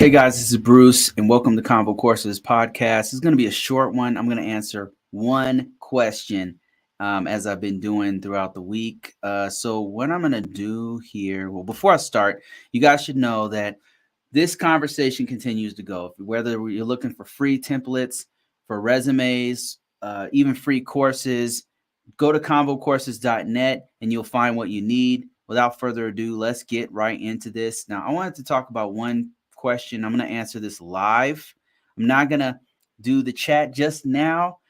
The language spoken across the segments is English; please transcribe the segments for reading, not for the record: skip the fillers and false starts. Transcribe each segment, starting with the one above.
Hey guys, this is Bruce, and welcome to ConvoCourses podcast. It's going to be a short one. I'm going to answer one question as I've been doing throughout the week. So, what I'm going to do here, well, before I start, you guys should know that this conversation continues to go. Whether you're looking for free templates, for resumes, even free courses, go to convocourses.net and you'll find what you need. Without further ado, let's get right into this. Now, I wanted to talk about one question. I'm going to answer this live. I'm not going to do the chat just now.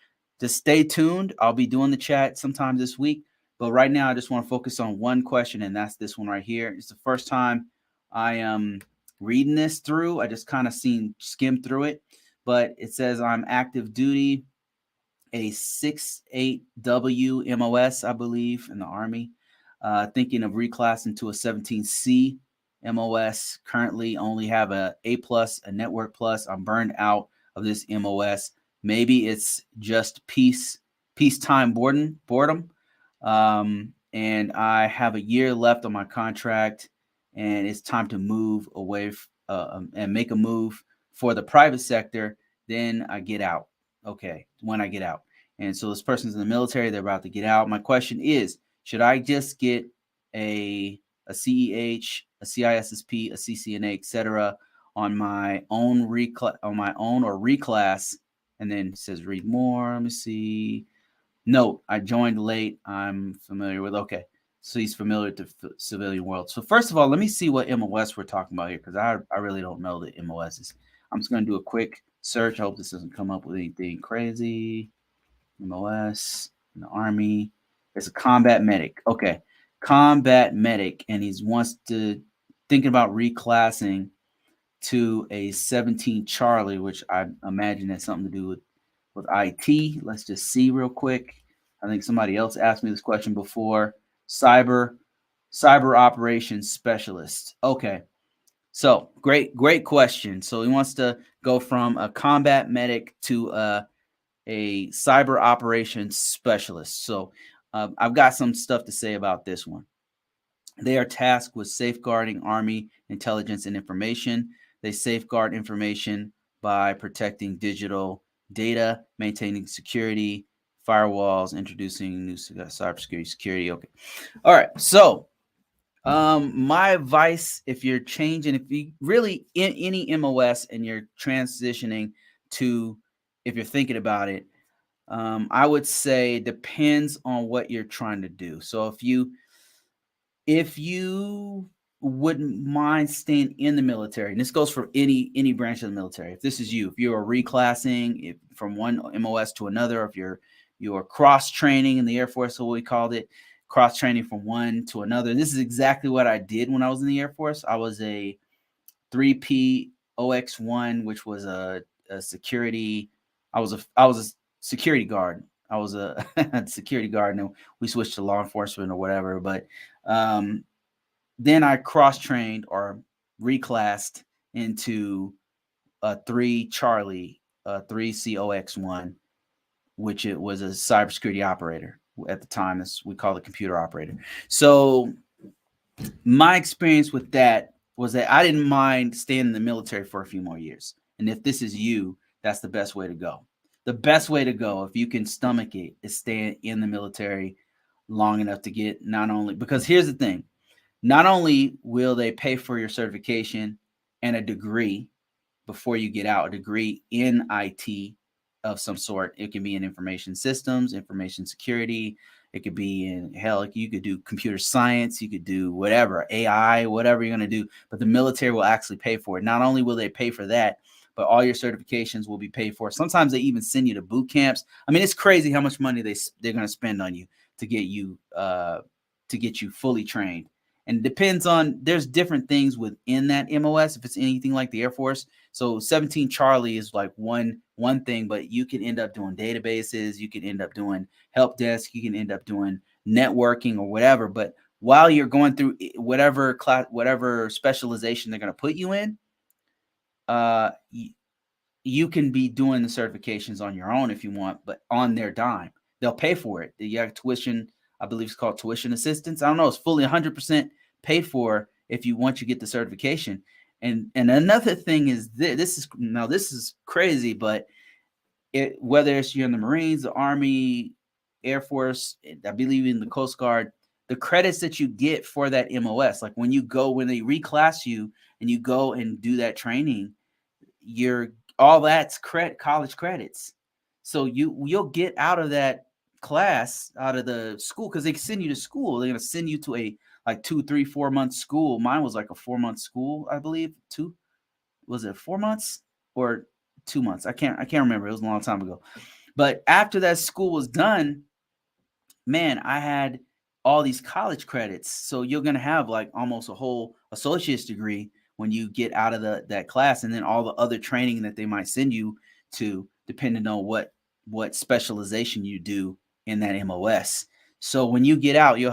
Just stay tuned. I'll be doing the chat sometime this week. But right now, I just want to focus on one question, and that's this one right here. It's the first time I am reading this through. I just kind of skimmed through it. But it says I'm active duty, a 6.8W MOS, I believe, in the Army. Thinking of reclassing to a 17C MOS. Currently only have a plus, a network plus. I'm burned out of this MOS. Maybe it's just peacetime boredom. And I have a year left on my contract, and it's time to move away and make a move for the private sector. Then I get out. Okay, when I get out. And so this person's in the military, they're about to get out. My question is, should I just get a CEH, a CISSP, a CCNA, etc., on my own or reclass? And then it says read more. Let me see. Note, I joined late. I'm familiar with. Okay, so he's familiar with the civilian world. So first of all, let me see what MOS we're talking about here, because I really don't know the MOSs. I'm just going to do a quick search. I hope this doesn't come up with anything crazy. MOS in the Army. It's a combat medic. Okay, combat medic, and he wants to thinking about reclassing to a 17 Charlie, which I imagine has something to do with IT. Let's just see real quick. I think somebody else asked me this question before. Cyber operations specialist. Okay. So great question. So he wants to go from a combat medic to a cyber operations specialist. So I've got some stuff to say about this one. They are tasked with safeguarding Army intelligence and information. They safeguard information by protecting digital data, maintaining security, firewalls, introducing new cybersecurity security. Okay. All right. So my advice, if you're changing, if you really in any MOS and you're transitioning to, if you're thinking about it, I would say depends on what you're trying to do. So if you wouldn't mind staying in the military, and this goes for any branch of the military. If this is you, if you're reclassing from one MOS to another, if you're cross training in the Air Force, so we called it cross training from one to another. This is exactly what I did when I was in the Air Force. I was a 3P OX1, which was a security. I was a security guard. I was a security guard, and we switched to law enforcement or whatever. But then I cross-trained or reclassed into a 3 Charlie, 3COX1, which it was a cybersecurity operator at the time. We call it computer operator. So my experience with that was that I didn't mind staying in the military for a few more years. And if this is you, that's the best way to go. The best way to go, if you can stomach it, is staying in the military long enough to get not only, because here's the thing, not only will they pay for your certification and a degree before you get out, a degree in IT of some sort. It can be in information systems, information security. It could be in, hell, you could do computer science, you could do whatever, AI, whatever you're going to do, but the military will actually pay for it. Not only will they pay for that, but all your certifications will be paid for. Sometimes they even send you to boot camps. I mean, it's crazy how much money they're going to spend on you to get you fully trained. And it depends on, there's different things within that MOS, if it's anything like the Air Force. So 17 Charlie is like one thing, but you can end up doing databases, you can end up doing help desk, you can end up doing networking or whatever. But while you're going through whatever class, whatever specialization they're going to put you in, you can be doing the certifications on your own if you want, but on their dime. They'll pay for it. You have tuition, I believe it's called tuition assistance. I don't know. It's fully 100% paid for if you once you get the certification. And another thing is this is crazy, but whether it's you're in the Marines, the Army, Air Force, I believe in the Coast Guard, the credits that you get for that MOS, like when they reclass you and you go and do that training, you're all that's college credits. So you'll get out of that class, out of the school, because they send you to school. They're gonna send you to a like 2, 3, 4 month school. Mine was like a 4 month school, I believe. Was it 4 months or 2 months? I can't remember. It was a long time ago. But after that school was done, man, I had all these college credits. So you're going to have like almost a whole associate's degree when you get out of that class, and then all the other training that they might send you to, depending on what specialization you do in that MOS. So when you get out, you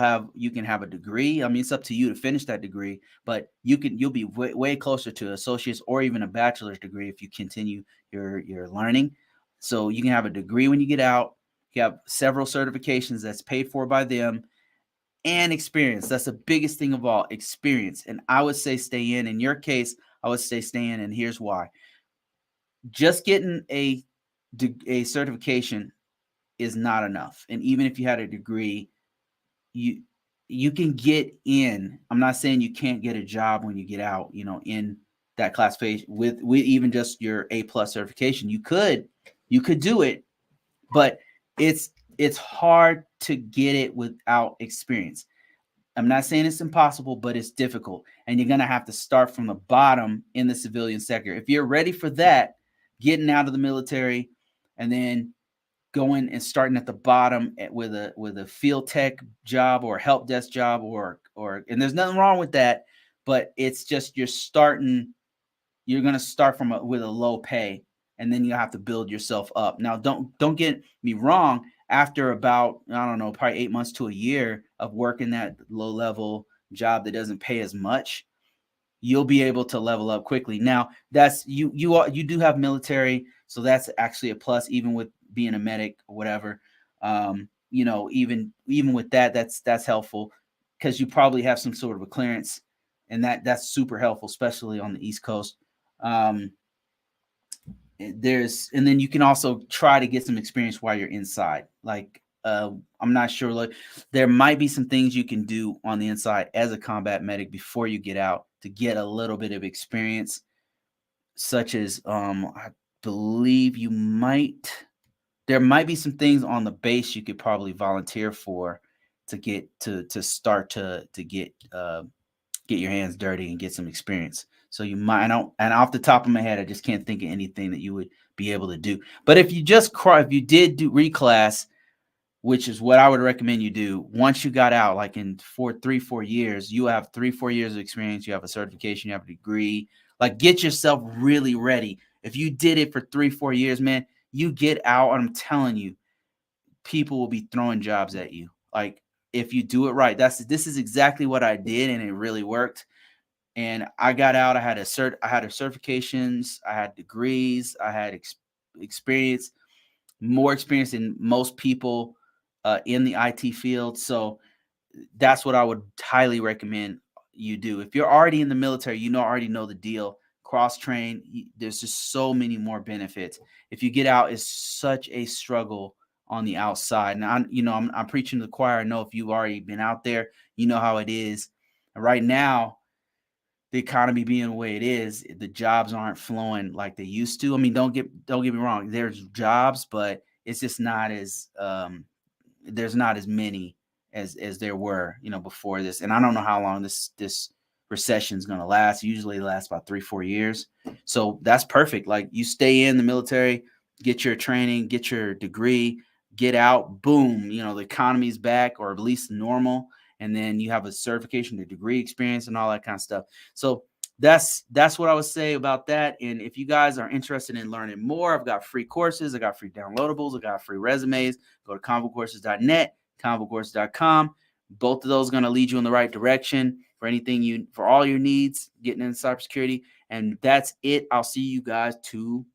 can have a degree. I mean, it's up to you to finish that degree, but you'll be way closer to associate's or even a bachelor's degree if you continue your learning. So you can have a degree when you get out. You have several certifications that's paid for by them, and experience. That's the biggest thing of all, experience. And I would say stay in. In your case, I would say stay in, and here's why. Just getting a certification is not enough. And even if you had a degree, you can get in. I'm not saying you can't get a job when you get out, in that classification with even just your A+ certification. You could do it, but it's hard to get it without experience. I'm not saying it's impossible, but it's difficult. And you're going to have to start from the bottom in the civilian sector. If you're ready for that, getting out of the military and then going and starting at the bottom with a field tech job or a help desk job or and there's nothing wrong with that, but it's just you're going to start with a low pay, and then you have to build yourself up. Now, don't get me wrong. After about, I don't know, probably 8 months to a year of working that low level job that doesn't pay as much, you'll be able to level up quickly. Now, that's you do have military, so that's actually a plus, even with being a medic or whatever. Even with that, that's helpful because you probably have some sort of a clearance, and that's super helpful, especially on the East Coast. And then you can also try to get some experience while you're inside. Like, I'm not sure, like there might be some things you can do on the inside as a combat medic before you get out to get a little bit of experience, such as I believe there might be some things on the base you could probably volunteer for to get to start to get your hands dirty and get some experience. So you might, and off the top of my head, I just can't think of anything that you would be able to do. But if you did do reclass, which is what I would recommend you do, once you got out, like in 3-4 years, you have 3-4 years of experience, you have a certification, you have a degree, like get yourself really ready. If you did it for 3-4 years, man, you get out, and I'm telling you, people will be throwing jobs at you. Like, if you do it right, this is exactly what I did, and it really worked. And I got out. I had certifications, I had degrees, I had experience, more experience than most people in the IT field. So that's what I would highly recommend you do. If you're already in the military, already know the deal. Cross train. There's just so many more benefits. If you get out, it's such a struggle on the outside. Now, I'm preaching to the choir. I know if you've already been out there, you know how it is. Right now, the economy being the way it is, the jobs aren't flowing like they used to. I mean, don't get me wrong. There's jobs, but it's just not as there's not as many as there were, before this. And I don't know how long this recession is going to last. Usually it lasts about 3-4 years. So that's perfect. Like, you stay in the military, get your training, get your degree, get out, boom, the economy's back, or at least normal. And then you have a certification, a degree experience, and all that kind of stuff. So that's what I would say about that. And if you guys are interested in learning more, I've got free courses, I got free downloadables, I got free resumes. Go to ConvoCourses.net, ConvoCourses.com. Both of those are going to lead you in the right direction for all your needs getting into cybersecurity. And that's it. I'll see you guys tomorrow.